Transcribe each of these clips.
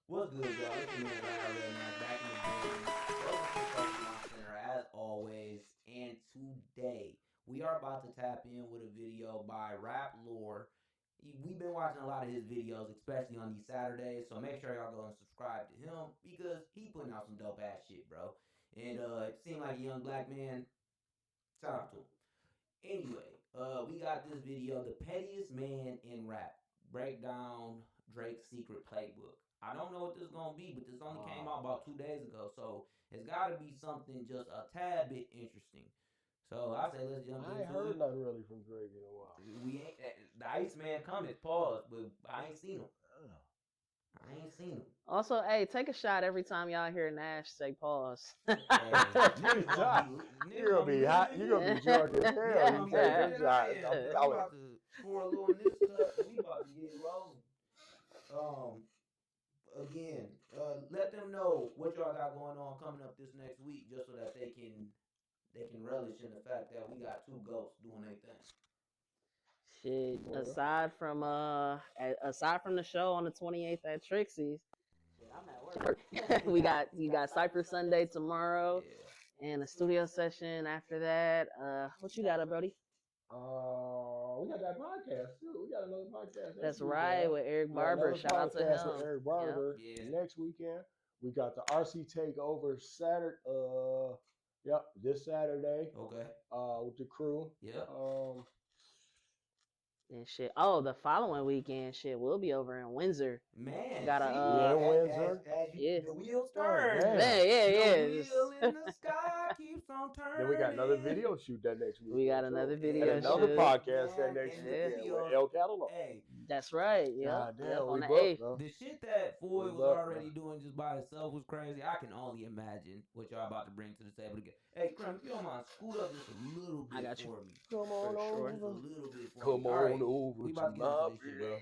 What's good, y'all? It's your man IRLnash back in the building. Welcome to Pokemon Center as always. And today we are about to tap in with a video by Rap Lore. We've been watching a lot of his videos, especially on these Saturdays. So make sure y'all go and subscribe to him because he putting out some dope ass shit, bro. And it seemed like a young black man. Shout out to him. Anyway, we got this video, The Pettiest Man in Rap. Breakdown Drake's Secret Playbook. I don't know what this is gonna be, but this only came out about 2 days ago, so it's gotta be something just a tad bit interesting. So I say let's jump I ain't into heard it. nothing really from Drake in a while. We ain't the Iceman coming, pause, but I ain't seen him. Oh. I ain't seen him. Also, hey, take a shot every time y'all hear Nash say pause. Hey, niggas You're gonna be hot. You're gonna be drunk as hell. You take that shot. I'm I'm telling about to pour a little in this cup. We about to get rolling. Again, let them know what y'all got going on coming up this next week, just so that they can relish in the fact that we got two ghosts doing their thing. Shit. Aside from the show on the 28th at Trixie's, I'm at work. you got Cypher Sunday tomorrow, and a studio session after that. What you got up, Brody? We got that podcast too. We got another podcast. That's right, with Eric Barber. Shout out to him. With Eric Barber. Yep. Yeah. Next weekend, we got the RC Takeover Saturday. This Saturday. Okay. With the crew. Yeah. And shit. Oh, the following weekend, shit, we'll be over in Windsor. Man, Got Windsor. The wheels turn. Man, The wheel in the sky keeps on turning. Then we got another video shoot that next week. We got another video and another shoot. podcast that next week with El Catalog. Hey, that's right. Yeah. On the 8th. The shit that Foy was already doing just by itself was crazy. I can only imagine what y'all about to bring to the table again. Hey, Crim, if you don't mind, scoot up just a little bit for me. Come on over. Just a little bit for me. Come on over. We about to get into this shit, bro.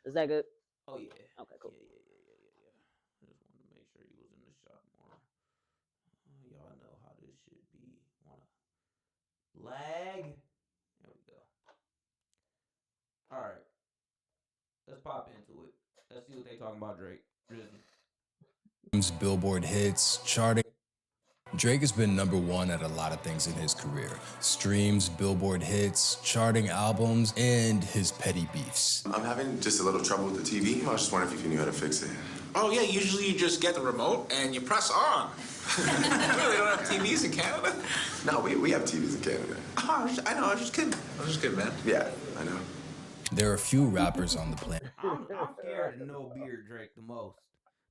Is that good? Oh, yeah. Okay, cool. Yeah. I just wanted to make sure he was in the shot more. Y'all know how this should be. Wanna lag? There we go. All right. Let's pop into it. Let's see what they talking about, Drake. Drizzy. Billboard hits, charting. Drake has been #1 at a lot of things in his career. Streams, Billboard hits, charting albums, and his petty beefs. I'm having just a little trouble with the TV. I was just wondering if you knew how to fix it. Oh yeah, usually you just get the remote and you press on. Really, they don't have TVs in Canada? No, we have TVs in Canada. Oh, I know, I was just kidding, man. Yeah, I know. There are few rappers on the planet. I'm scared of No Beard Drake the most.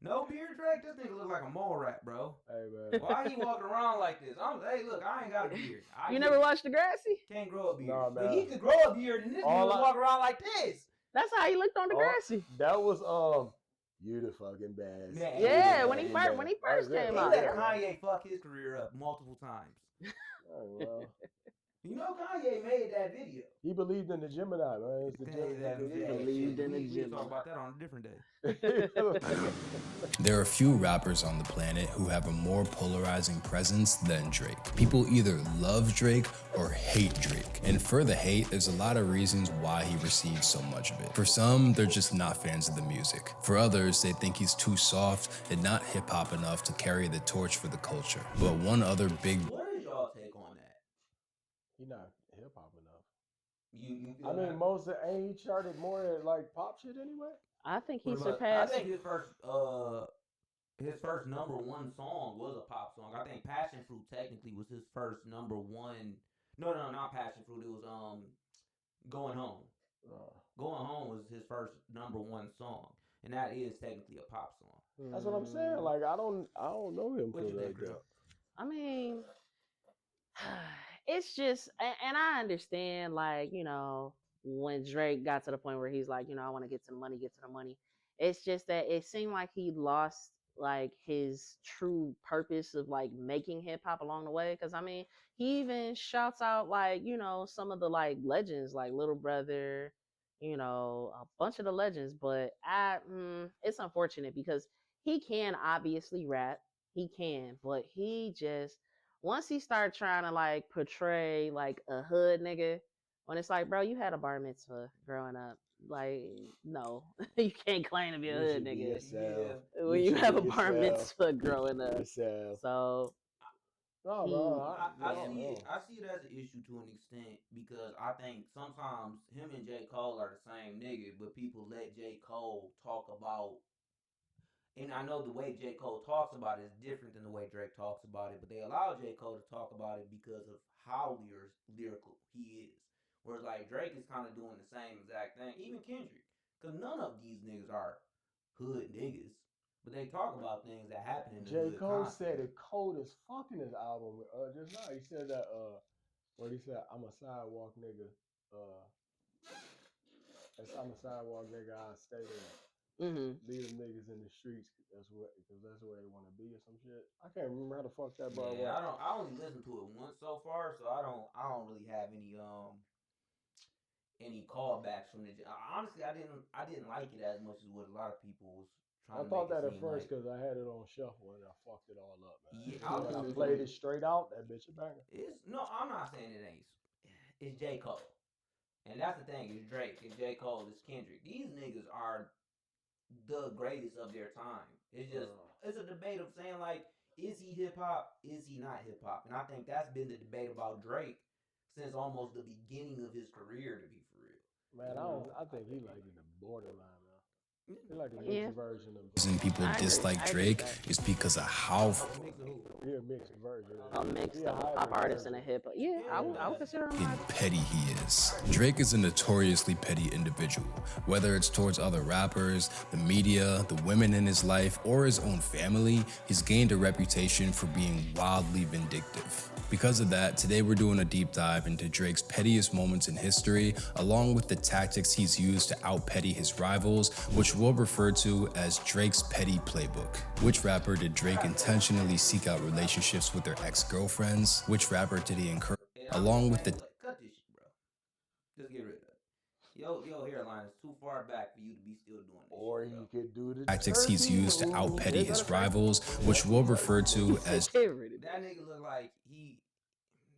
No Beard Drake? This nigga look like a mole rat, bro. Hey, man. Why he walking around like this? Hey, look, I ain't got a beard. You never watched Degrassi? Can't grow a beard. Nah, man. But he could grow a beard, and this nigga was walking around like this. That's how he looked on Degrassi. That was you the fucking best. Man, yeah, when he first came He out. let Kanye fuck his career up multiple times. Oh, well. You know Kanye made that video. He believed in the Gemini, man. It's the He believed in the Gemini. We'll talk Gemini. about that on a different day. There are few rappers on the planet who have a more polarizing presence than Drake. People either love Drake or hate Drake. And for the hate, there's a lot of reasons why he receives so much of it. For some, they're just not fans of the music. For others, they think he's too soft and not hip-hop enough to carry the torch for the culture. But one other big... What is y'all take on that? He not hip hop enough. You I mean, most of ain't he charted more at like pop shit anyway? I think he surpassed. I think his first #1 song was a pop song. I think Passion Fruit technically was his first #1. No, not Passion Fruit. It was Going Home. Going Home was his first #1 song, and that is technically a pop song. That's what I'm saying. Like I don't know him What for you think, that. girl? I mean, it's just, and I understand, like, you know, when Drake got to the point where he's like, you know, I want to get to the money. It's just that it seemed like he lost like his true purpose of like making hip hop along the way. Cause I mean, he even shouts out like, you know, some of the like legends like Little Brother, you know, a bunch of the legends. But it's unfortunate because he can obviously rap, he can, but he just, once he started trying to like portray like a hood nigga, when it's like, bro, you had a bar mitzvah growing up. Like, no, you can't claim to be a You hood should be nigga yourself. when you have a should be bar yourself. mitzvah growing up. Yourself. So No, he, bro. I see it as an issue to an extent because I think sometimes him and J. Cole are the same nigga, but people let J. Cole talk about. And I know the way J. Cole talks about it is different than the way Drake talks about it, but they allow J. Cole to talk about it because of how lyrical he is. Whereas like Drake is kind of doing the same exact thing, even Kendrick, because none of these niggas are hood niggas, but they talk about things that happen in the J. hood. Cole constantly. said it cold as fuck in his album just now. He said that what he said, I'm a sidewalk nigga. I'm a sidewalk nigga, I'll stay there. Leave them niggas in the streets because that's where they want to be or some shit. I can't remember how the fuck that bar went. I only listened to it once so far, so I don't really have any callbacks from the. Honestly, I didn't like it as much as what a lot of people was trying I to thought make that it at seem first like. because I had it on shuffle and I fucked it all up, man. Yeah, When I played it straight out, that bitch a banger. I'm not saying it ain't. It's J. Cole, and that's the thing. It's Drake, it's J. Cole, it's Kendrick. These niggas are the greatest of their time. It's just it's a debate of saying like, is he hip hop? Is he not hip hop? And I think that's been the debate about Drake since almost the beginning of his career. To be for real, man, I think he like in the borderline, man. He like a mixed Yeah. version of. reason people dislike Drake is because of how He a mixed version. a mix of a pop artist and a hip hop. Yeah, I would consider him like petty he is. Drake is a notoriously petty individual, whether it's towards other rappers, the media, the women in his life, or his own family. He's gained a reputation for being wildly vindictive. Because of that, today we're doing a deep dive into Drake's pettiest moments in history, along with the tactics he's used to out-petty his rivals, which we'll refer to as Drake's petty playbook. Which rapper did Drake intentionally seek out relationships with their ex-girlfriends? Which rapper did he encourage? Along with the cut this shit, bro. Just get rid of it. Your hairline is too far back for you to be still doing this. Or shit, he could do the tactics he's used to out-petty his rivals, which we'll refer to as... That nigga look like he...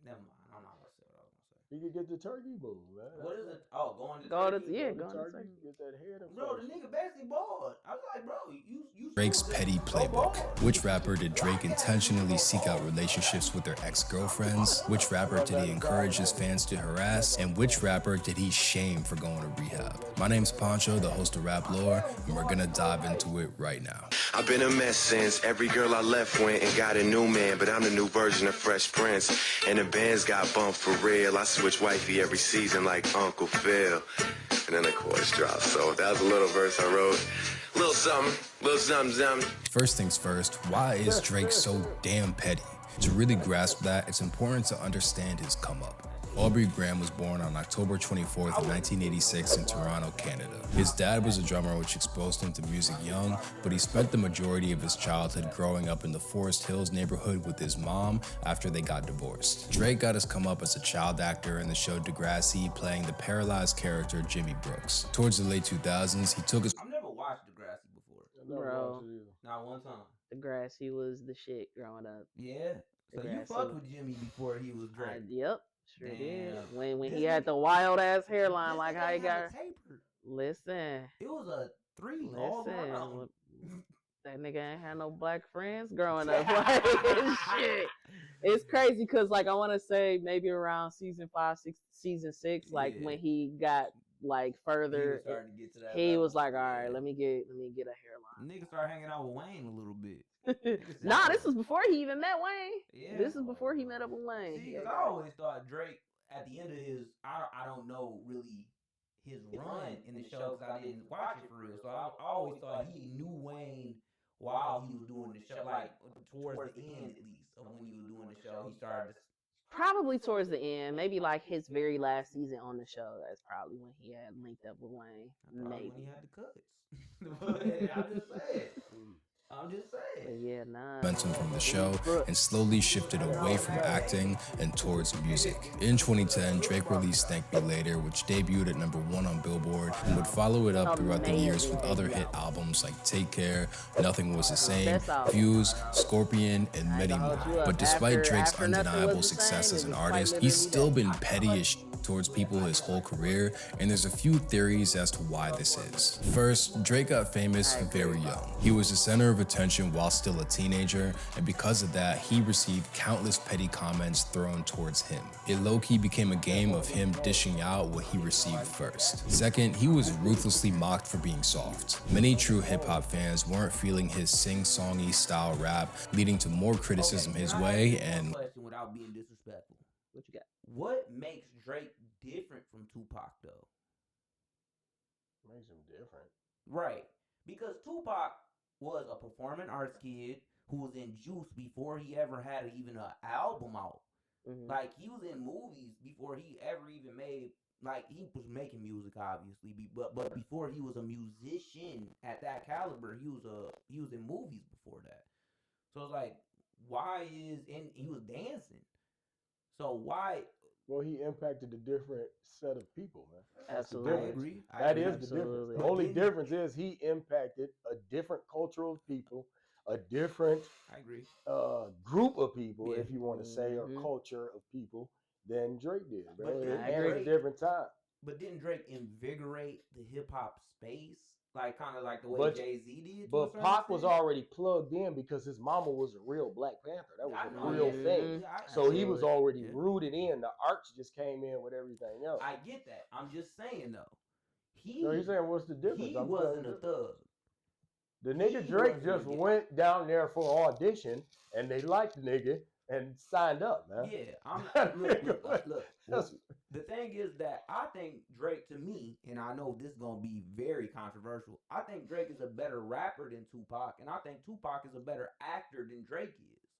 Never mind. I'm not gonna say what I was gonna say. He could get the turkey boom, man. What is it? Oh, going to go to turkey? yeah, Go going to to turkey, get that head in Bro, the first. nigga basically bald. I was like, bro, you Drake's petty playbook. Which rapper did Drake intentionally seek out relationships with their ex-girlfriends? Which rapper did he encourage his fans to harass? And which rapper did he shame for going to rehab? My name's Poncho, the host of Rap Lore, and we're gonna dive into it right now. I've been a mess since every girl I left went and got a new man, but I'm the new version of Fresh Prince. And the bands got bumped for real. I switch wifey every season like Uncle Phil. And then the chorus drops. So that was a little verse I wrote. Little something. First things first, why is Drake so damn petty? To really grasp that, it's important to understand his come up. Aubrey Graham was born on October 24th, 1986 in Toronto, Canada. His dad was a drummer, which exposed him to music young, but he spent the majority of his childhood growing up in the Forest Hills neighborhood with his mom after they got divorced. Drake got his come up as a child actor in the show Degrassi, playing the paralyzed character Jimmy Brooks. Towards the late 2000s, he took his... I've never watched Degrassi before. Bro. Not one time. Degrassi was the shit growing up. Yeah. So you fucked with Jimmy before he was Drake. Yep. Sure did. Damn. When he had the wild ass hairline, like how he got. Tapered. Listen. It was a 3 all around. That nigga ain't had no black friends growing up. Like, shit. It's crazy because, like, I want to say maybe around season 5, season 6, like when he got like further, he was like, all right, let me get a hairline. Nigga started hanging out with Wayne a little bit. Nah, this was before he even met Wayne. Yeah. This is before he met up with Wayne. See, because I always thought Drake, at the end of his, I don't know really his run in the show because I didn't watch it for real. So I always thought he knew Wayne while he was doing the show, like towards the end at least of when he was doing the show. He started to... Probably towards the end, maybe like his very last season on the show. That's probably when he had linked up with Wayne. Maybe when he had the cuts. I'm just saying. Yeah, nah. Momentum from the show and slowly shifted away from acting and towards music. In 2010, Drake released Thank Me Later, which debuted at #1 on Billboard and would follow it up throughout the years with other hit albums like Take Care, Nothing Was the Same, Fuse, Scorpion, and many more. But despite Drake's undeniable success as an artist, he's still been petty-ish towards people his whole career, and there's a few theories as to why this is. First, Drake got famous very young. He was the center of attention while still a teenager, and because of that, he received countless petty comments thrown towards him. It low-key became a game of him dishing out what he received first. Second, he was ruthlessly mocked for being soft. Many true hip-hop fans weren't feeling his sing-songy style rap, leading to more criticism his way, and question without being disrespectful. What you got? What makes Drake different from Tupac though? Makes him different. Right. Because Tupac was a performing arts kid who was in Juice before he ever had even an album out. Like, he was in movies before he ever even made, like, he was making music obviously, but before he was a musician at that caliber, he was in movies before that. So it's like, and he was dancing. So why? Well, he impacted a different set of people, man. That's Absolutely. the difference. That is the difference. The only difference is he impacted a different culture of people, a different group of people, if you want to say, or culture of people than Drake did. Bro. And at a different time. But didn't Drake invigorate the hip hop space? Like, kind of like the way Jay-Z did? But Pac was already plugged in because his mama was a real Black Panther. That was a real thing. So he was already rooted in. The arts just came in with everything else. I get that. I'm just saying, though. You're saying, what's the difference? He wasn't a thug. The nigga Drake just went down there for audition, and they liked the nigga and signed up, man. Yeah, I'm not. Look. The thing is that I think Drake, to me, and I know this is gonna be very controversial, I think Drake is a better rapper than Tupac, and I think Tupac is a better actor than Drake is.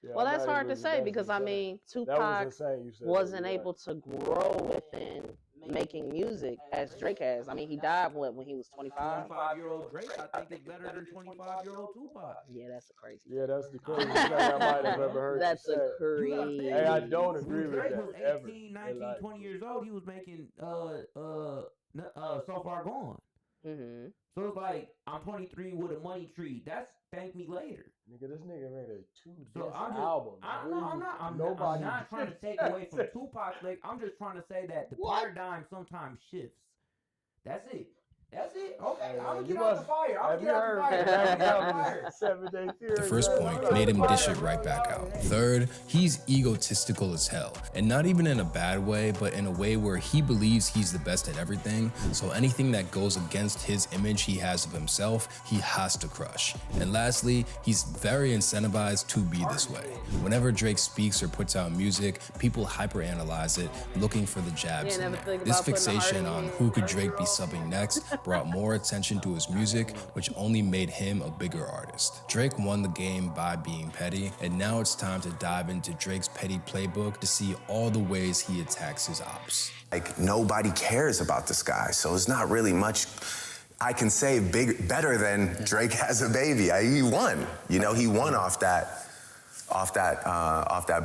Yeah, well, that's hard to say because I mean, Tupac wasn't able to grow within making music as Drake has. I mean, he died when he was 25. 25-year-old Drake, I think, is better than 25-year-old Tupac. Yeah, that's crazy. Yeah, that's the craziest thing I might have ever heard. That's a crazy. Hey, I don't agree with Drake that. was 18, 19, 20 years old. He was making So Far Gone. So it's like, I'm 23 with a money tree. That's Thank Me Later. Nigga, this nigga made a 2-disc album. I'm not trying to take away from Tupac's leg. I'm just trying to say that the paradigm sometimes shifts. That's it. Okay, I'm gonna get out the fire. I'll get out the fire. 7 Day Theory. The first point made him dish it right back out. Third, he's egotistical as hell. And not even in a bad way, but in a way where he believes he's the best at everything. So anything that goes against his image he has of himself, he has to crush. And lastly, he's very incentivized to be this way. Whenever Drake speaks or puts out music, people hyperanalyze it, looking for the jabs in there. This fixation on who could Drake be subbing next brought more attention to his music, which only made him a bigger artist. Drake won the game by being petty, and now it's time to dive into Drake's petty playbook to see all the ways he attacks his ops. Like, nobody cares about this guy, so it's not really much I can say better than Drake Has a Baby. He won. You know, he won off that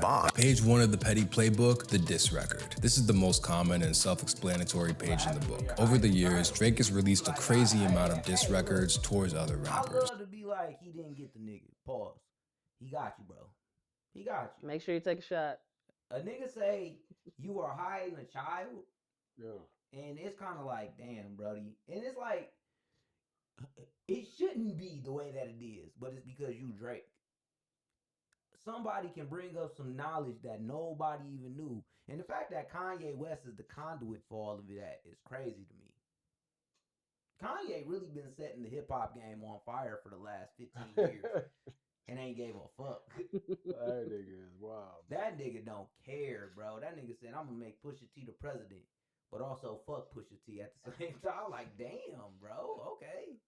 bomb. Page 1 of the petty playbook, the diss record. This is the most common and self-explanatory page in the book. Over the years, Drake has released a crazy amount of diss records towards other rappers. I love to be like, he didn't get the nigga. Pause. He got you, bro. He got you. Make sure you take a shot. A nigga say you are hiding a child. Yeah. And it's kind of like, damn, brody. And it's like, it shouldn't be the way that it is, but it's because you Drake. Somebody can bring up some knowledge that nobody even knew. And the fact that Kanye West is the conduit for all of that is crazy to me. Kanye really been setting the hip-hop game on fire for the last 15 years. And ain't gave a fuck. That nigga is wild. That nigga don't care, bro. That nigga said, I'm gonna make Pusha T the president. But also fuck Pusha T at the same time. Like, damn, bro. Okay.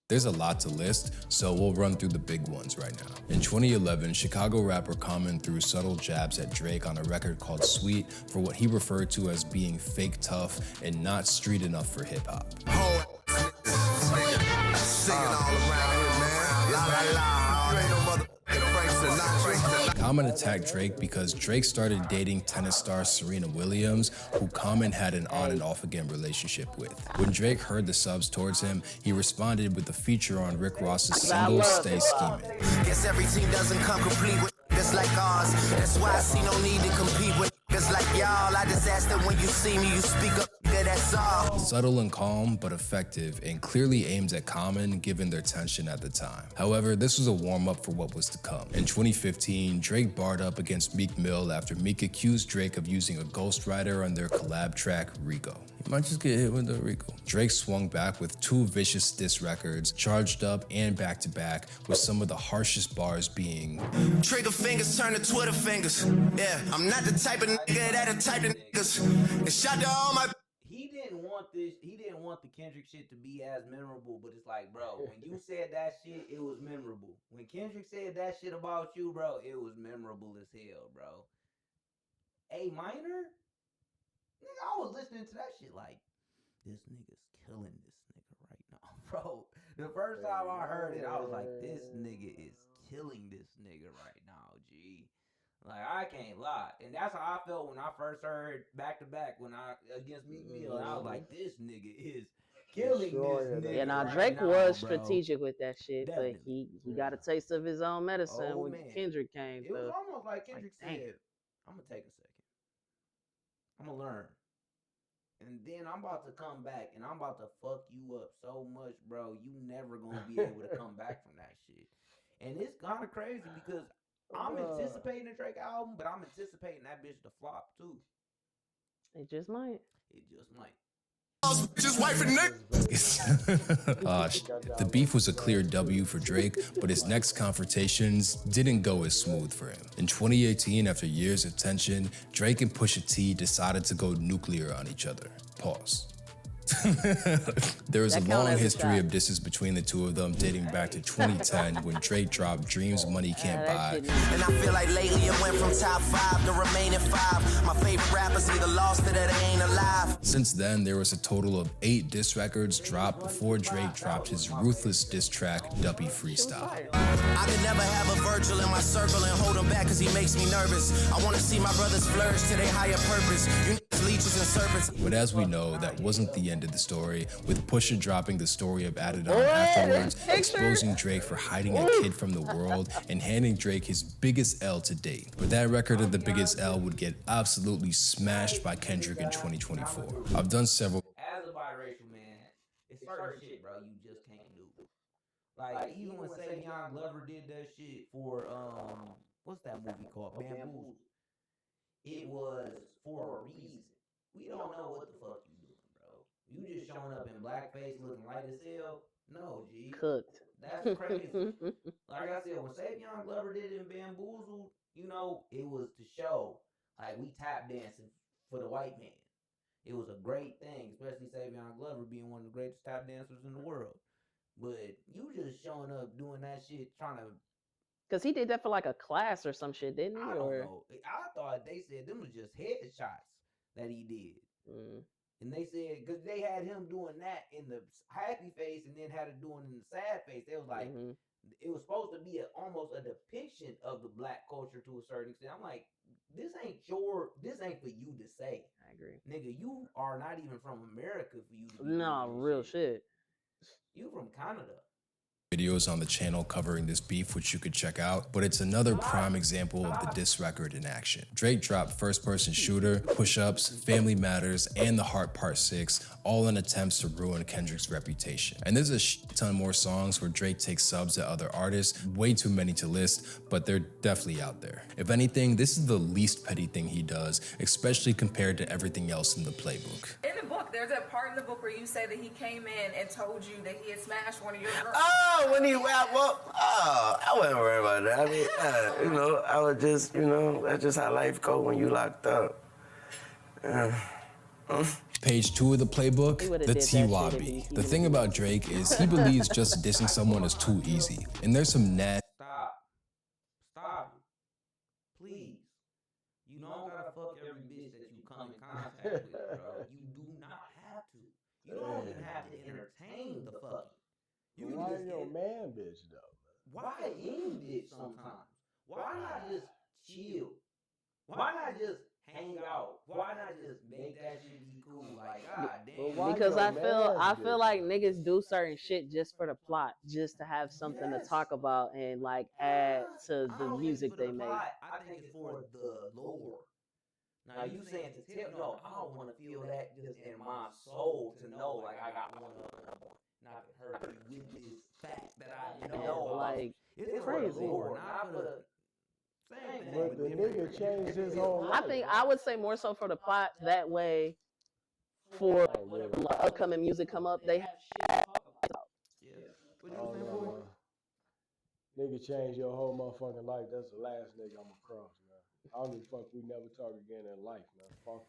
There's a lot to list, so we'll run through the big ones right now. In 2011, Chicago rapper Common threw subtle jabs at Drake on a record called Sweet for what he referred to as being fake tough and not street enough for hip-hop. Singing all around here, man. Common attacked Drake because Drake started dating tennis star Serena Williams, who Common had an on and off again relationship with. When Drake heard the subs towards him, he responded with a feature on Rick Ross's single Stay Scheming. Guess every team doesn't come complete with niggas like ours. That's why I see no need to compete with niggas like y'all. I just ask that when you see me, you speak up, nigga, that's all. Subtle and calm, but effective, and clearly aimed at Common given their tension at the time. However, this was a warm-up for what was to come. In 2015, Drake barred up against Meek Mill after Meek accused Drake of using a ghostwriter on their collab track, Rico. You might just get hit with the Rico. Drake swung back with 2 vicious diss records, charged up and back-to-back, with some of the harshest bars being Trigger fingers turn to Twitter fingers. Yeah, I'm not the type of nigga that'll type of niggas. And shout to all my... He didn't want the Kendrick shit to be as memorable, but it's like, bro, when you said that shit, it was memorable. When Kendrick said that shit about you, bro, it was memorable as hell, bro. A minor? Nigga, I was listening to that shit like, this nigga's killing this nigga right now, bro. The first time I heard it, I was like, this nigga is killing this nigga right now, G. Like, I can't lie. And that's how I felt when I first heard back to back against Meek Mill. And I was like, this nigga is killing this nigga. Yeah, now right Drake now, was bro. strategic with that shit, Definitely. but he got a taste of his own medicine when Kendrick came It was through. almost like Kendrick said, I'm going to take a second. I'm going to learn. And then I'm about to come back and I'm about to fuck you up so much, bro. You never going to be able to come back from that shit. And it's kind of crazy because I'm anticipating a Drake album, but I'm anticipating that bitch to flop too. It just might. It just might. Just wife and Nick. The beef was a clear W for Drake, but his next confrontations didn't go as smooth for him. In 2018, after years of tension, Drake and Pusha T decided to go nuclear on each other. Pause. There is a long history of disses between the two of them dating back to 2010 when Drake dropped Dreams Money Can't Buy. And I feel like lately it went from top 5 to remaining 5. My favorite rappers either lost it or they ain't alive. Since then, there was a total of 8 diss records dropped before Drake dropped his ruthless diss track, Duppy Freestyle. I could never have a Virgil in my circle and hold him back cause he makes me nervous. I want to see my brothers flourish to their higher purpose. You leeches and serpents. But as we know, that wasn't the end of the story, with Pusha dropping the story of Added On afterwards, exposing Drake for hiding a kid from the world and handing Drake his biggest L to date. But that record of the biggest L would get absolutely smashed by Kendrick in 2024. I've done several. As a biracial man, it's certain shit, bro, you just can't do. Like, even when Savion Glover did that shit for, what's that movie called? Bamboozled. It was for a reason. We don't know what the fuck you doing, bro. You just showing up in blackface looking light as hell? No, G. Cooked. That's crazy. Like I said, when Savion Glover did it in Bamboozled, you know, it was to show, like, we tap dancing for the white man. It was a great thing, especially Savion Glover being one of the greatest tap dancers in the world. But you just showing up doing that shit, trying to... Because he did that for like a class or some shit, didn't he? I don't know. I thought they said them was just headshots that he did. And they said, because they had him doing that in the happy face and then had it doing in the sad face. They was like, it was supposed to be almost a depiction of the black culture to a certain extent. I'm like, this ain't for you to say. I agree. Nigga, you are not even from America for you to be real shit. You from Canada. Videos on the channel covering this beef, which you could check out, but it's another prime example of the diss record in action. Drake dropped First Person Shooter, Push-Ups, Family Matters, and The Heart Part 6, all in attempts to ruin Kendrick's reputation. And there's a ton more songs where Drake takes subs at other artists, way too many to list, but they're definitely out there. If anything, this is the least petty thing he does, especially compared to everything else in the playbook. In the book, there's a part in the book where you say that he came in and told you that he had smashed one of your girls. When he I wasn't worried about that. I mean, you know, I was just, you know, that's just how life go when you locked up. Page 2 of the playbook, the T-Wobby. The thing about Drake is he believes just dissing someone is too easy. And there's some Stop. Please. You don't gotta fuck every bitch that you come in contact with, bro. You do not have to. You don't even have to entertain the fucking. Why your man bitch though? Why any bitch sometimes? Why not just chill. Why not just hang out? Why not just make that shit be cool? Like, god damn. Because I feel like niggas do certain shit just for the plot, just to have something to talk about and like add to the music they make. I think it's for the lore. Now you saying to tell? No, I don't want to feel that just in my soul to know like I got one of them. Not to hurt you with this fact that I know. Like it's crazy. For the lore, not for the same thing. But the nigga changed his whole life. I think I would say more so for the plot. That way, for upcoming music come up, they have shit to talk about. Yeah. What you saying, boy? Nigga change your whole motherfucking life. That's the last nigga I'm across, man. I don't give a fuck. We never talk again in life, man. Fuck.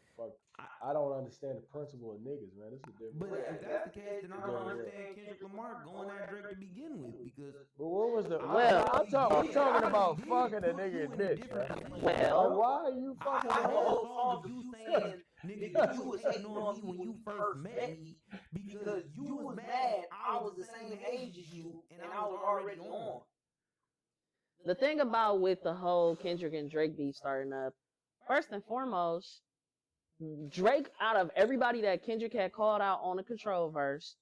I don't understand the principle of niggas, man. This is different. But if that's the case, then I don't understand Kendrick Lamar going at Drake to begin with, because. But what was the? Well, I'm talking about fucking a nigga and bitch, man. Well, why are you fucking? The whole song of you saying, nigga, you was hating on me when you first met me because you was mad I was the same age as you and I was already on. The thing about with the whole Kendrick and Drake beef starting up, first and foremost, Drake, out of everybody that Kendrick had called out on the Control verse,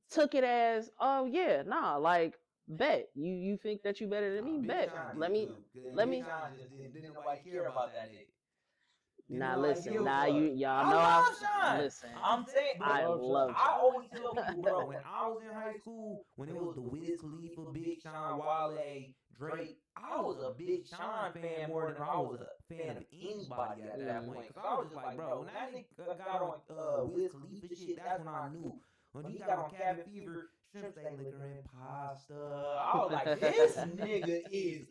took it as, oh yeah, nah, like, bet. You think that you better than me? Bet. Let me. Didn't nobody care about that nigga. Nah, listen. Nah, y'all know listen. I'm saying, I love. I always tell people, bro, when I was in high school, when it was the Wiz Khalifa, Big Sean, Wale, Drake, I was a Big Sean fan more than I was a fan of anybody at that point. Cause I was just like, bro, when that nigga got on Wiz Khalifa shit, that's when I knew. When he got on Cabin Fever, shrimp steak, liquor, and pasta, I was like, this nigga is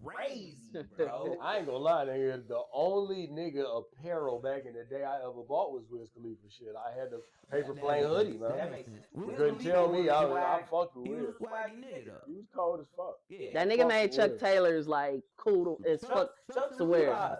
crazy, bro. I ain't gonna lie, nigga. The only nigga apparel back in the day I ever bought was Wiz Khalifa shit. I had the paper plane hoodie, man. That makes sense. You couldn't tell me I fucked with Wiz. He was a swaggy nigga, though. He was cold as fuck. Yeah. That nigga made Chuck Taylor's like cool as fuck to wear.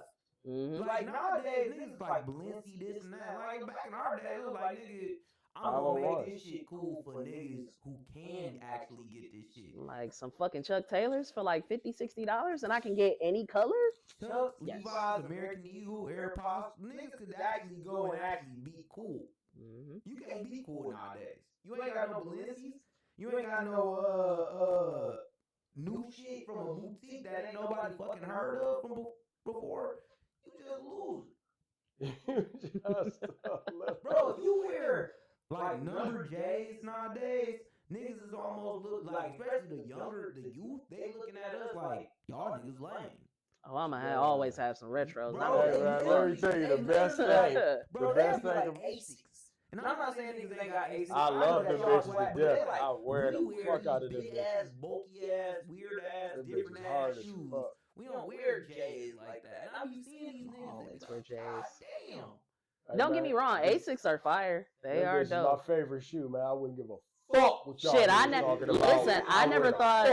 Mm-hmm. Like nowadays, niggas like Balenci, this and that. Like back in our day, it was like, nigga, I'm gonna make this shit cool for niggas who can actually get this shit. Like some fucking Chuck Taylors for like $50, $60, and I can get any color. Chuck, Levi's, American Eagle, AirPods, niggas could actually go and actually be cool. Mm-hmm. You can't be cool nowadays. You ain't got no Balenci's. You ain't got no new shit from a boutique that ain't nobody fucking heard of from before. You just lose. Bro, if you wear like number J's nowadays, niggas is almost look like, especially the youth, they looking at us like, y'all niggas lame. Oh, I'ma always have some retros. Bro, let me tell you the best thing. Bro, they be like Asics. And I'm not saying niggas ain't got Asics. I love the bitches to death. I wear the fuck out of them big ass, bulky ass, weird ass, different ass shoes. We don't wear J's like that. And I be seeing these niggas always wear J's. Damn. Hey, don't get me wrong, Asics are fire. They are dope. My favorite shoe, man. I wouldn't give a fuck what y'all shit. I never thought.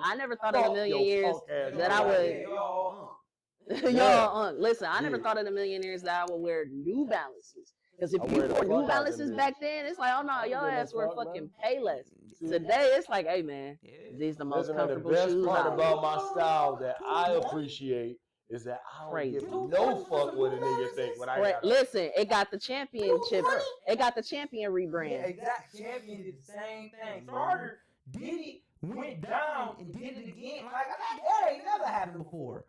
I never thought in a million years that I would. Y'all, listen. I never thought in a million years that I would wear New Balances. Because if you wore New Balances back then, it's like, oh no, y'all ass wear fucking Payless. Today, it's like, hey man, these the most comfortable shoes. The best part about my style that I appreciate is that I don't give no fuck what a nigga think when I got Listen, it got the championship. It got the champion rebrand. Yeah, exactly. Champion did the same thing. Starter did it, went down, and did it again. Like, that ain't never happened before.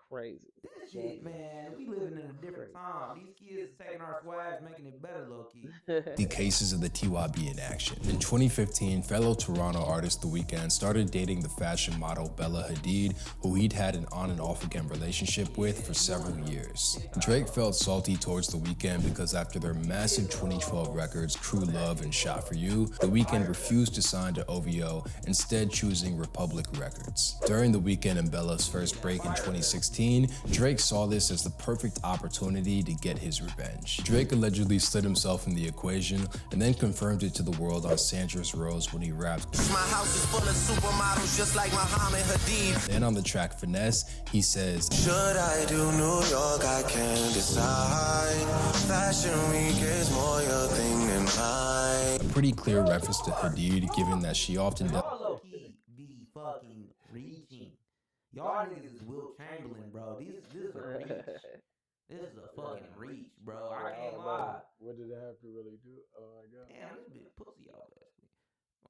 Crazy. This shit, man, we living in a different time. These kids taking our swag, making it better, low-key. The cases of the TYB in action. In 2015, fellow Toronto artist The Weeknd started dating the fashion model Bella Hadid, who he'd had an on and off again relationship with for several years. Drake felt salty towards The Weeknd because after their massive 2012 records, Crew Love and Shot For You, The Weeknd refused to sign to OVO, instead choosing Republic Records. During The Weeknd and Bella's first break in 2016, Drake saw this as the perfect opportunity to get his revenge. Drake allegedly slid himself in the equation and then confirmed it to the world on Sandra's Rose when he rapped, "My house is full of supermodels just like Muhammad Hadid." Then on the track Finesse, he says, "Should I do New York? I can't decide. Fashion Week is more your thing than mine." A pretty clear reference to Hadid, given that she often does Be fucking reaching. Y'all niggas is Will Chamberlain, bro. This is a reach. This is a fucking reach, bro. I can't lie. What did it have to really do? Oh, I guess. Damn, this bitch pussy y'all basically.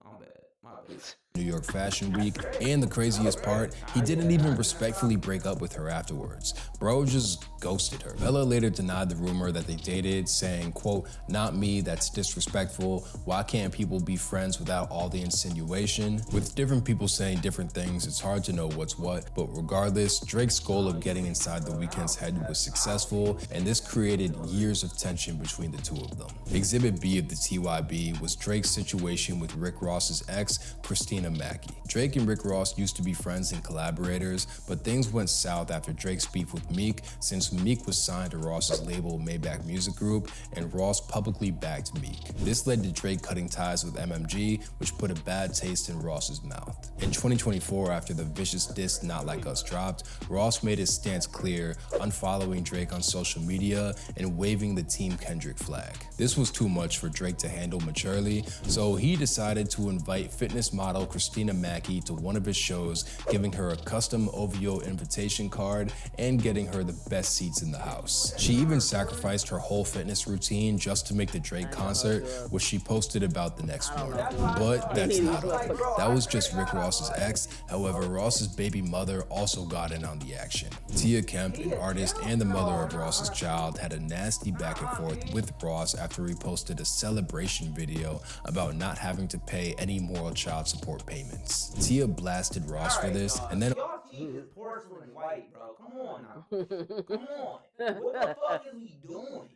I'm bad. My bad. New York Fashion Week, and the craziest part, he didn't even respectfully break up with her afterwards. Bro just ghosted her. Bella later denied the rumor that they dated, saying, quote, "Not me, that's disrespectful. Why can't people be friends without all the insinuation?" With different people saying different things, it's hard to know what's what, but regardless, Drake's goal of getting inside The Weeknd's head was successful, and this created years of tension between the two of them. Exhibit B of the TYB was Drake's situation with Rick Ross's ex, Christina Mackey. Drake and Rick Ross used to be friends and collaborators, but things went south after Drake's beef with Meek, since Meek was signed to Ross's label Maybach Music Group, and Ross publicly backed Meek. This led to Drake cutting ties with MMG, which put a bad taste in Ross's mouth. In 2024, after the vicious diss Not Like Us dropped, Ross made his stance clear, unfollowing Drake on social media and waving the Team Kendrick flag. This was too much for Drake to handle maturely, so he decided to invite fitness model Christina Mackey to one of his shows, giving her a custom OVO invitation card and getting her the best seats in the house. She even sacrificed her whole fitness routine just to make the Drake concert, which she posted about the next morning. But that's not all. That was just Rick Ross's ex. However, Ross's baby mother also got in on the action. Tia Kemp, an artist and the mother of Ross's child, had a nasty back and forth with Ross after he posted a celebration video about not having to pay any moral child support payments. Tia blasted Ross for this, and then y'all teeth is porcelain white, bro. Come on now. Come on. What the fuck is we doing?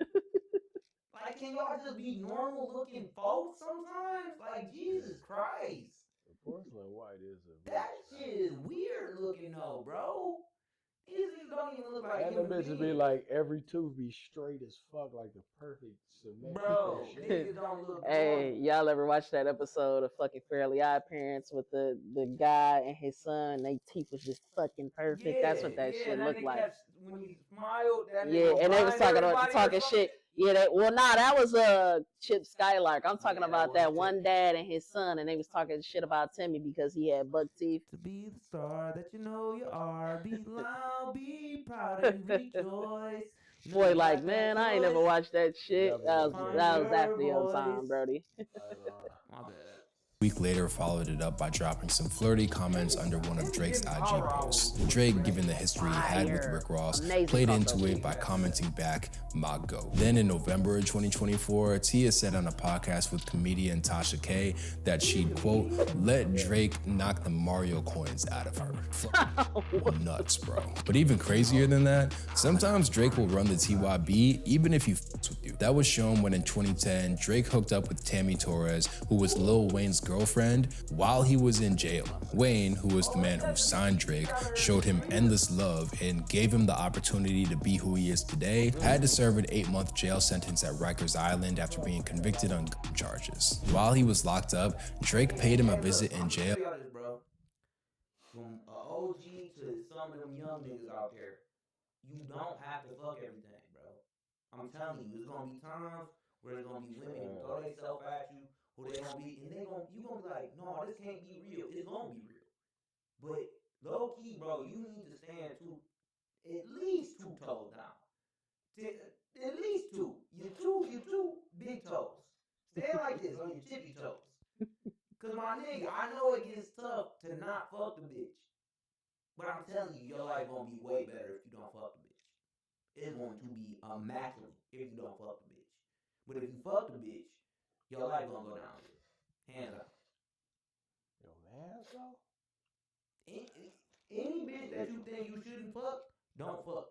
Like, can y'all just be normal looking folks sometimes? Like, Jesus Christ. The porcelain white is a That shit is weird looking though, bro. These niggas don't even look like and the bitches be like, every tooth be straight as fuck, like the perfect cement. Bro, niggas don't look Hey, y'all ever watch that episode of fucking Fairly Odd Parents with the guy and his son? They teeth was just fucking perfect. Yeah, that's what that shit looked like. When he smiled, that and they was talking shit. Yeah, that was Chip Skylark. I'm talking about that one dad and his son, and they was talking shit about Timmy because he had buck teeth. To be the star that you know you are, be loud, be proud, and rejoice. Boy, like, man, I ain't never watched that shit. That was after your time, Brody. My bad. Week later followed it up by dropping some flirty comments under one of Drake's IG posts. Drake, given the history he had with Rick Ross, played into it by commenting back, "My go." Then in November of 2024, Tia said on a podcast with comedian Tasha K that she'd, quote, "let Drake knock the Mario coins out of her." Nuts, bro. But even crazier than that, sometimes Drake will run the TYB even if he f***s with you. That was shown when in 2010, Drake hooked up with Tammy Torres, who was Lil Wayne's girlfriend, while he was in jail. Wayne, who was the man who signed Drake, showed him endless love and gave him the opportunity to be who he is today, had to serve an 8-month jail sentence at Rikers Island after being convicted on gun charges. While he was locked up, Drake paid him a visit in jail. From a OG to some of them young niggas out there, you don't have to fuck everything, bro. I'm telling you, there's gonna be times where there's gonna be women who throw themselves at you, who they gonna be, and you gonna be like, no, this can't be real. It's gonna be real. But low key, bro, you need to stand at least 2 toes down. At least 2. Your two big toes. Stand like this on your tippy toes. Cause my nigga, I know it gets tough to not fuck the bitch. But I'm telling you, your life gonna be way better if you don't fuck the bitch. It's going to be immaculate if you don't fuck the bitch. But if you fuck the bitch, your life gonna go down. Hands out. Yo, hands out? Any bitch that you think you shouldn't fuck, don't fuck.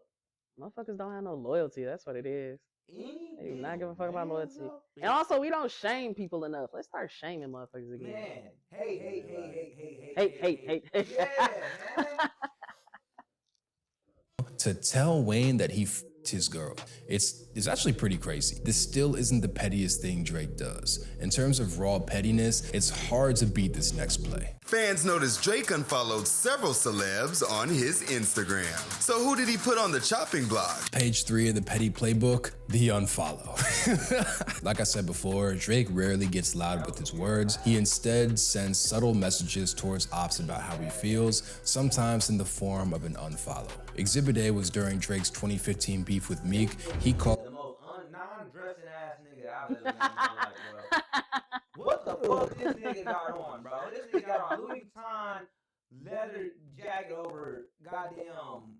Motherfuckers don't have no loyalty. That's what it is. They do not give a fuck about loyalty. Yeah. And also, we don't shame people enough. Let's start shaming motherfuckers again. Man, hey. Yeah, To tell Wayne that he f***ed his girl, it's is actually pretty crazy. This still isn't the pettiest thing Drake does. In terms of raw pettiness, it's hard to beat this next play. Fans noticed Drake unfollowed several celebs on his Instagram. So who did he put on the chopping block? Page 3 of the petty playbook, the unfollow. Like I said before, Drake rarely gets loud with his words. He instead sends subtle messages towards ops about how he feels, sometimes in the form of an unfollow. Exhibit A was during Drake's 2015 beef with Meek. He called the most non-dressing ass nigga I've ever met in my life, bro. What the fuck this nigga got on, bro? This nigga got on Louis Vuitton leather jacket over goddamn.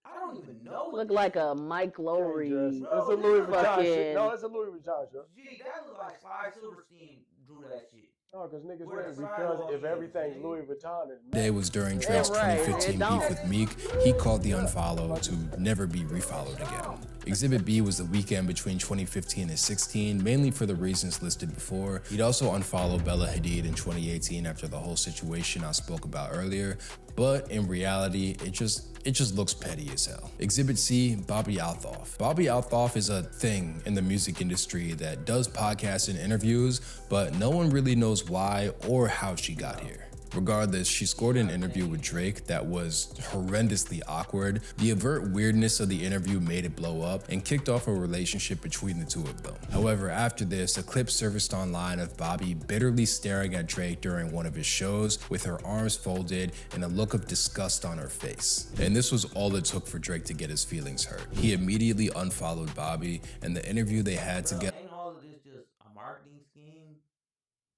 I don't even know. Look like a Mike Lowry. It's a Louis Vuitton shit. No, it's a Louis Vuitton shirt. Gee, that look like Sly Silverstein drew that shit. No, because niggas win, because if everything's Louis Vuitton, Day was during Drake's 2015 beef with Meek. He called the unfollow to never be refollowed again. Exhibit B was the weekend between 2015 and 16, mainly for the reasons listed before. He'd also unfollow Bella Hadid in 2018 after the whole situation I spoke about earlier, but in reality, it just looks petty as hell. Exhibit C, Bobby Althoff. Bobby Althoff is a thing in the music industry that does podcasts and interviews, but no one really knows why or how she got here. Regardless, she scored an interview with Drake that was horrendously awkward. The overt weirdness of the interview made it blow up and kicked off a relationship between the two of them. However, after this, a clip surfaced online of Bobby bitterly staring at Drake during one of his shows with her arms folded and a look of disgust on her face. And this was all it took for Drake to get his feelings hurt. He immediately unfollowed Bobby, and the interview they had together. Ain't all of this just a marketing scheme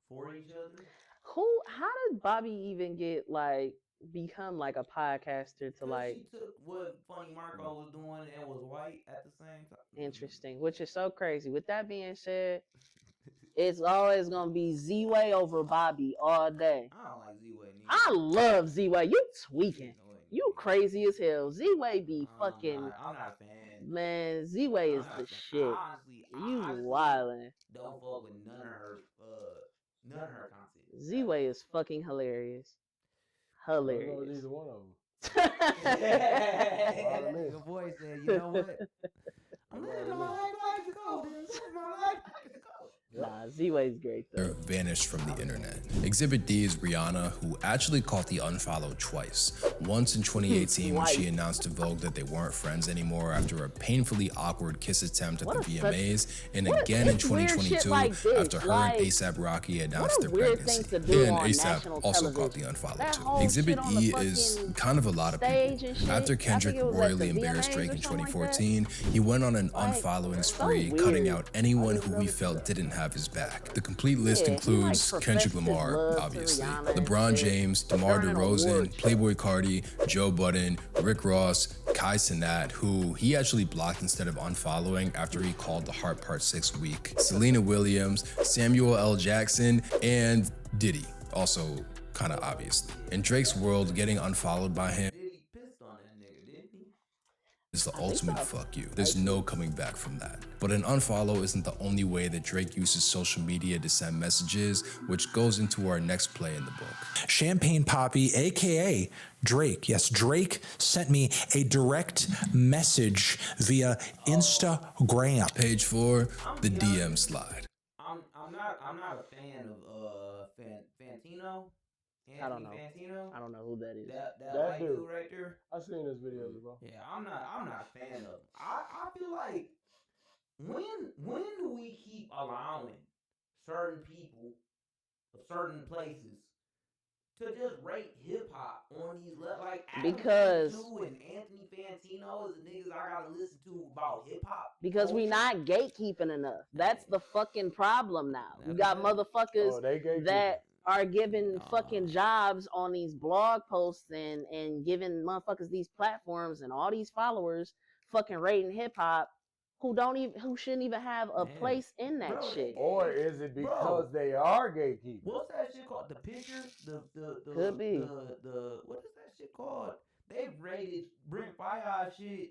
for each other? How did Bobby even become like a podcaster to like? She took what Funny Marco was doing and was white at the same time. Interesting, which is so crazy. With that being said, it's always gonna be Z-Way over Bobby all day. I don't like Z-Way. I love Z-Way. You tweaking. You crazy as hell. Z-Way be fucking. I'm not a fan. Man, Z-Way is the shit. Honestly, You wildin'. Don't fuck with none of her content. Z-Way is fucking hilarious. Hilarious. I don't know either one of them. Your boy said, you know what? I'm living my life to go. Nah, Z-Way's great though. Vanished from the internet. Exhibit D is Rihanna, who actually caught the unfollow twice. Once in 2018 when she announced to Vogue that they weren't friends anymore after a painfully awkward kiss attempt at the VMAs, and again in 2022 after her and A$AP Rocky announced their pregnancy. And A$AP also caught the unfollow too. Exhibit E is kind of a lot of people. After Kendrick royally embarrassed Drake in 2014, he went on an unfollowing spree, cutting out anyone who he felt didn't have his back. The complete list includes Kendrick Lamar, obviously, LeBron James, DeMar DeRozan, Playboi Carti, Joe Budden, Rick Ross, Kai Cenat, who he actually blocked instead of unfollowing after he called the Heart Part 6 weak, Selena Williams, Samuel L. Jackson, and Diddy, also kind of obviously. In Drake's world, getting unfollowed by him is the ultimate fuck you. There's no coming back from that. But an unfollow isn't the only way that Drake uses social media to send messages, which goes into our next play in the book. Champagne Poppy, aka Drake. Yes, Drake sent me a direct message via Instagram. Page 4, the DM slide. I'm not a fan of Fantino. I don't know. Fantino. I don't know who that is. That dude right there. I've seen his videos, bro. Yeah, I'm not a fan of him. I feel like when do we keep allowing certain people of certain places to just rate hip hop on these levels? Like because and Anthony Fantino is the niggas I gotta listen to about hip hop. Because we not gatekeeping enough. That's the fucking problem now. We got motherfuckers that are giving fucking jobs on these blog posts and giving motherfuckers these platforms and all these followers fucking rating hip hop who shouldn't even have a place in that shit. Or is it because they are gatekeepers? What's that shit called? The picture? Could be. What is that shit called? They rated Bring Fire shit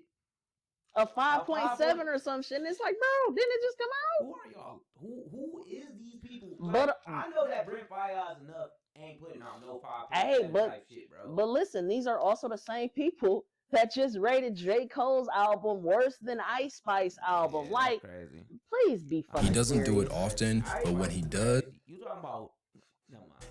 a 5.7 or some shit. And it's like, bro, didn't it just come out? Who are y'all? Who is these people? But I know that Bring Fire enough ain't putting out no 5.7 hey, type shit, bro. But listen, these are also the same people that just rated J. Cole's album worse than Ice Spice album. Yeah, like, crazy. Please be fucking He doesn't do serious. it often, but when he does, You talking about?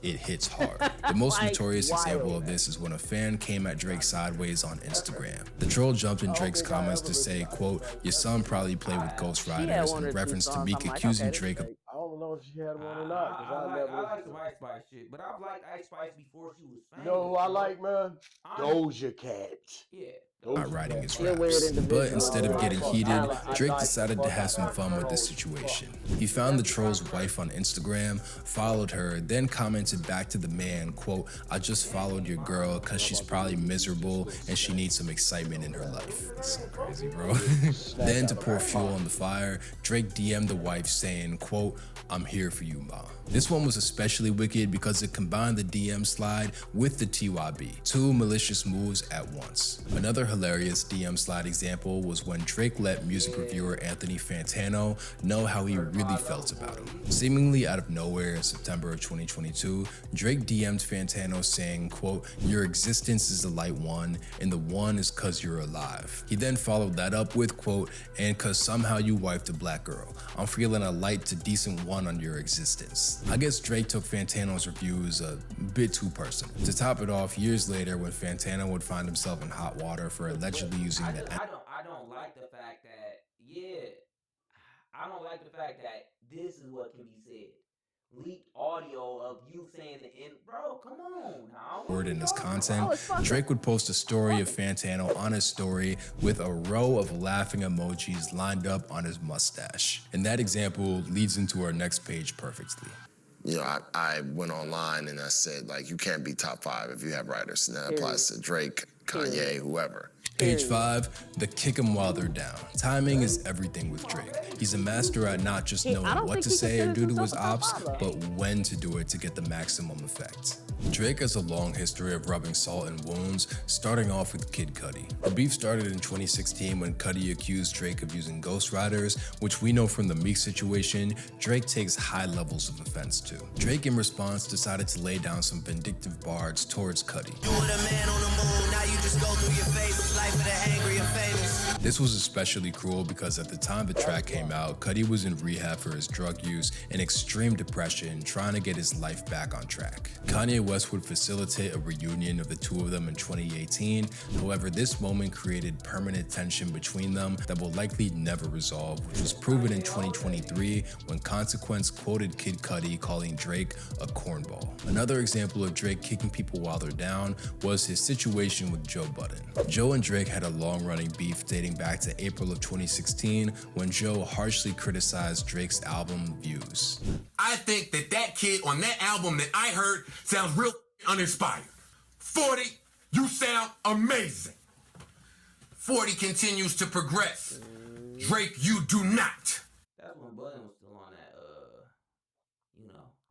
it hits hard. The most Like, notorious example wild. of this is when a fan came at Drake sideways on Instagram. The troll jumped in Drake's comments to say, quote, "Your son probably played with Ghost Riders," in reference to Meek accusing Drake of I don't know if she had one or not. I like some Ice Spice shit, but I've liked Ice Spice before she was famous. You know who I like, man? Doja Cat. Yeah. not writing his raps. But instead of getting heated, Drake decided to have some fun with this situation. He found the troll's wife on Instagram, followed her, then commented back to the man, quote, "I just followed your girl because she's probably miserable and she needs some excitement in her life." That's so crazy, bro. Then to pour fuel on the fire, Drake DM'd the wife saying, quote, "I'm here for you, ma." This one was especially wicked because it combined the DM slide with the TYB, two malicious moves at once. Another hilarious DM slide example was when Drake let music reviewer Anthony Fantano know how he really felt about him. Seemingly out of nowhere in September of 2022, Drake DM'd Fantano saying, quote, "Your existence is the light one, and the one is cause you're alive." He then followed that up with, quote, "And cause somehow you wifed a black girl. I'm feeling a light to decent one on your existence." I guess Drake took Fantano's reviews a bit too personal. To top it off, years later, when Fantano would find himself in hot water for allegedly using I don't like the fact that, I don't like the fact that this is what can be said. Leaked audio of you saying the N, bro, come on now. word in his content, Drake would post a story of Fantano on his story with a row of laughing emojis lined up on his mustache. And that example leads into our next page perfectly. You know, I went online and I said, like, you can't be top 5 if you have writers. And that applies to Drake, Kanye, whoever. Page 5, the kick 'em while they're down. Timing is everything with Drake. He's a master at not just knowing what to say or do to his ops, but when to do it to get the maximum effect. Drake has a long history of rubbing salt in wounds, starting off with Kid Cudi. The beef started in 2016 when Cudi accused Drake of using ghostwriters, which we know from the Meek situation, Drake takes high levels of offense to. Drake, in response, decided to lay down some vindictive bars towards Cudi. You were the man on the moon, now you just go through your phases, life of the angry and famous. This was especially cruel because at the time the track came out, Cudi was in rehab for his drug use and extreme depression, trying to get his life back on track. Kanye West would facilitate a reunion of the two of them in 2018. However, this moment created permanent tension between them that will likely never resolve, which was proven in 2023 when Consequence quoted Kid Cudi calling Drake a cornball. Another example of Drake kicking people while they're down was his situation with Joe Budden. Joe and Drake had a long-running beef dating back to April of 2016 when Joe harshly criticized Drake's album Views. I think that kid on that album that I heard sounds real uninspired. 40, you sound amazing. 40 continues to progress. Drake, you do not. That's when Budden was still on that,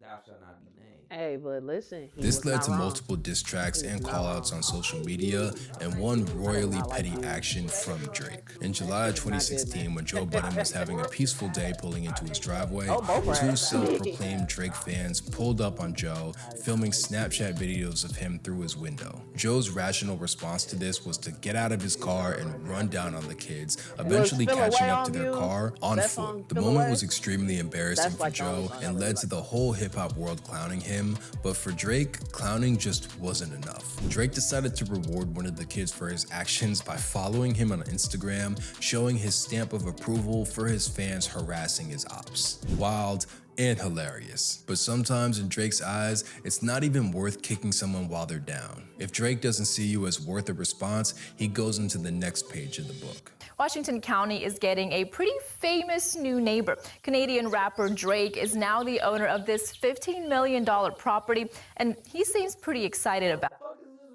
thou shalt not be named. Hey, but listen. This led to multiple diss tracks and callouts on social media and one royally petty action from Drake. In July of 2016, when Joe Budden was having a peaceful day pulling into his driveway, two self-proclaimed Drake fans pulled up on Joe, filming Snapchat videos of him through his window. Joe's rational response to this was to get out of his car and run down on the kids, eventually catching up to their car on foot. The moment was extremely embarrassing for Joe and led to the whole hip-hop world clowning him. But for Drake, clowning just wasn't enough. Drake decided to reward one of the kids for his actions by following him on Instagram, showing his stamp of approval for his fans harassing his ops. Wild and hilarious. But sometimes in Drake's eyes, it's not even worth kicking someone while they're down. If Drake doesn't see you as worth a response, he goes into the next page of the book. Washington County is getting a pretty famous new neighbor. Canadian rapper Drake is now the owner of this $15 million property, and he seems pretty excited about it.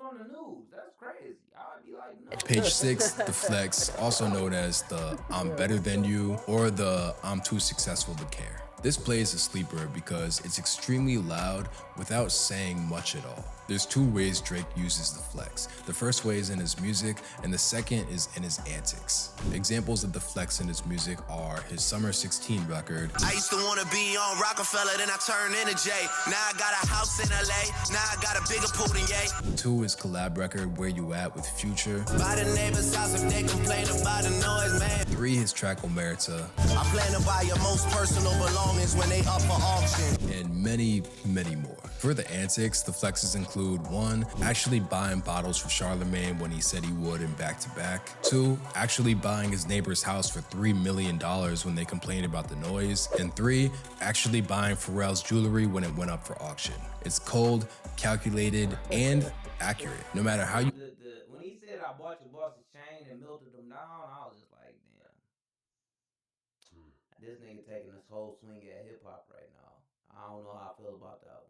On the news, that's crazy. I'd be like, no. Page 6, the flex, also known as the I'm better than you or the I'm too successful to care. This play is a sleeper because it's extremely loud without saying much at all. There's two ways Drake uses the flex. The first way is in his music, and the second is in his antics. Examples of the flex in his music are his Summer 16 record. I used to want to be on Rockefeller, then I turned into Jay. Now I got a house in LA, now I got a bigger pool than Ye. 2 is collab record Where You At with Future. By the neighbor's house if they complain about the noise, man. 3 his track Omerta. I plan to buy your most personal belongings when they up for auction. And many, many more. For the antics, the flexes include 1, actually buying bottles for Charlemagne when he said he would in back-to-back. 2, actually buying his neighbor's house for $3 million when they complained about the noise. And 3, actually buying Pharrell's jewelry when it went up for auction. It's cold, calculated, and accurate. No matter how you... When he said, I bought your boss's chain and melted them down, I was just like, damn. This nigga taking this whole swing at hip-hop right now. I don't know how I feel about that one.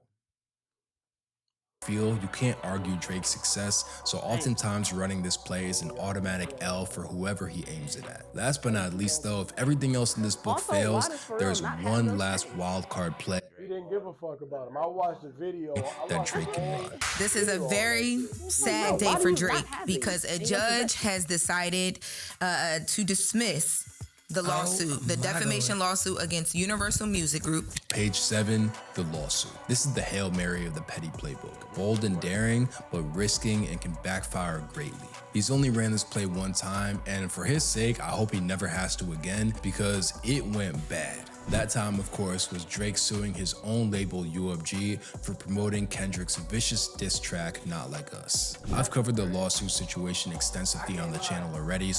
You can't argue Drake's success, so oftentimes running this play is an automatic L for whoever he aims it at. Last but not least though, if everything else in this book fails, there's one last wild card play. He didn't give a fuck about him. I watched the video that Drake can run. This is a very sad day for Drake because a judge has decided to dismiss the lawsuit, the defamation lawsuit against Universal Music Group. Page 7, the lawsuit. This is the Hail Mary of the petty playbook. Bold and daring, but risking and can backfire greatly. He's only ran this play one time, and for his sake, I hope he never has to again because it went bad. That time, of course, was Drake suing his own label UFG for promoting Kendrick's vicious diss track, Not Like Us. I've covered the lawsuit situation extensively on the channel already.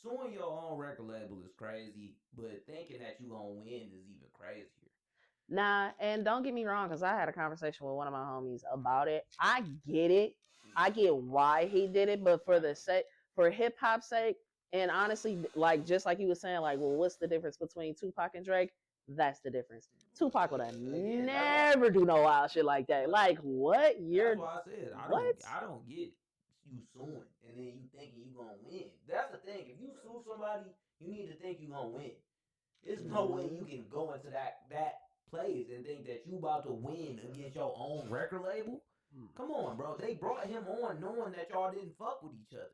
Suing your own record label is crazy, but thinking that you're gonna win is even crazier. Nah, and don't get me wrong, because I had a conversation with one of my homies about it. I get it. I get why he did it, but for hip hop's sake, and honestly, like just like he was saying, like, well, what's the difference between Tupac and Drake? That's the difference. Tupac would have never do no wild shit like that. Like, what? That's why I said I don't get you suing and then you thinking you gonna win. That's the thing. If you sue somebody, you need to think you gonna win. There's no way you can go into that place and think that you about to win against your own record label. Come on, bro. They brought him on knowing that y'all didn't fuck with each other.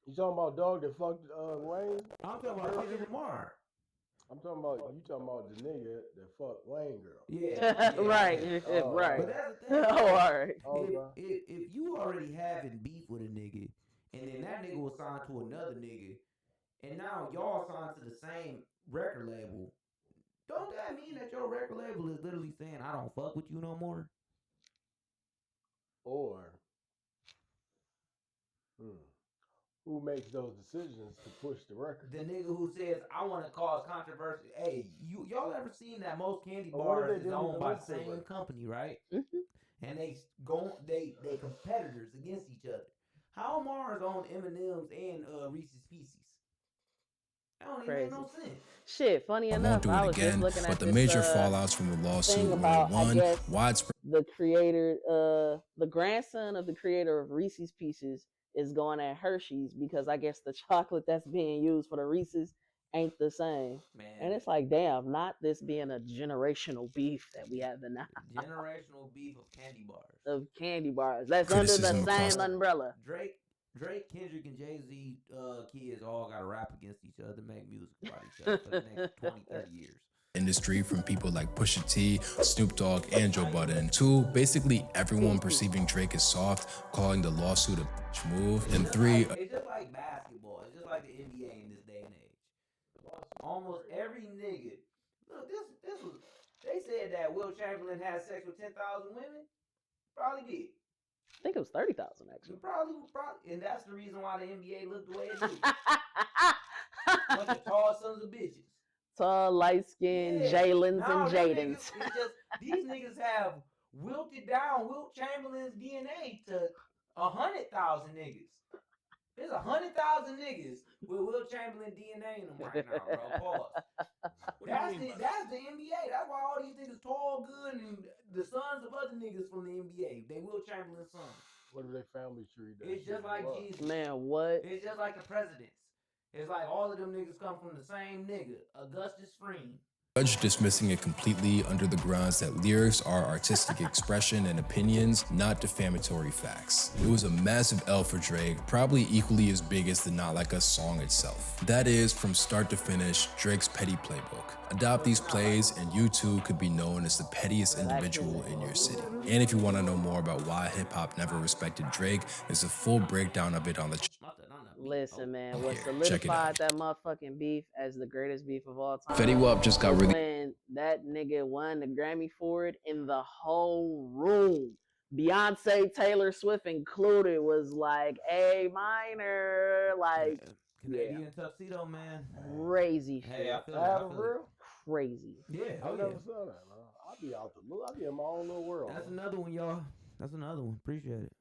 You talking about dog that fucked Wayne? I'm talking about Kendrick Lamar. I'm talking about the nigga that fucked Wayne girl. Yeah. Right. Right. Right. But that's the thing. Oh, all right. If you already having beef with a nigga, and then that nigga was signed to another nigga, and now y'all signed to the same record label, don't that mean that your record label is literally saying, I don't fuck with you no more? Or who makes those decisions to push the record? The nigga who says, I want to cause controversy. Hey, y'all ever seen that most candy bars is owned by the same company, right? Mm-hmm. And they competitors against each other. How Mars own M&M's and Reese's Pieces? That don't even make no sense. Shit, funny enough, I won't do it again, but the major fallouts from the lawsuit were one, widespread. The creator, the grandson of the creator of Reese's Pieces is going at Hershey's because I guess the chocolate that's being used for the Reese's ain't the same. Man. And it's like, damn, not this being a generational beef that we have now. Generational beef of candy bars. Of candy bars. That's under the same umbrella. Drake, Kendrick, and Jay-Z kids all got to rap against each other, make music about each other for the next 20, 30 years. Industry from people like Pusha T, Snoop Dogg, and Joe Budden. 2, basically everyone perceiving Drake as soft, calling the lawsuit a bitch move. And 3, it's just like basketball. It's just like the NBA in this day and age. Almost every nigga. Look, this was. They said that Will Chamberlain had sex with 10,000 women. Probably did. I think it was 30,000 actually. Probably, and that's the reason why the NBA looked the way it did. Bunch of tall sons of bitches. Tall, light-skinned Jalen's and Jadens. It's just, these niggas have wilted down Wilt Chamberlain's DNA to 100,000 niggas. There's 100,000 niggas with Wilt Chamberlain DNA in them right now, bro. Pause. That's the NBA. That's why all these niggas tall, good, and the sons of other niggas from the NBA. They Wilt Chamberlain's sons. What if they family tree? It's just like Jesus. Man, what? It's just like the presidents. It's like all of them niggas come from the same nigga, Augustus Freeman. judge, dismissing it completely under the grounds that lyrics are artistic expression and opinions, not defamatory facts. It was a massive L for Drake, probably equally as big as the Not Like Us song itself. That is, from start to finish, Drake's petty playbook. Adopt these plays and you too could be known as the pettiest individual in your city. And if you want to know more about why hip-hop never respected Drake, there's a full breakdown of it on the Listen, man, what solidified that motherfucking beef as the greatest beef of all time? Fetty Wap just got really when that nigga won the Grammy for it, in the whole room, Beyonce, Taylor Swift included, was like A minor, like Canadian tuxedo, man. Crazy shit. Hey, I feel it. Crazy. Yeah, I never saw that, man. I'll be out the loop. I'll be in my own little world. That's another one, y'all. That's another one. Appreciate it.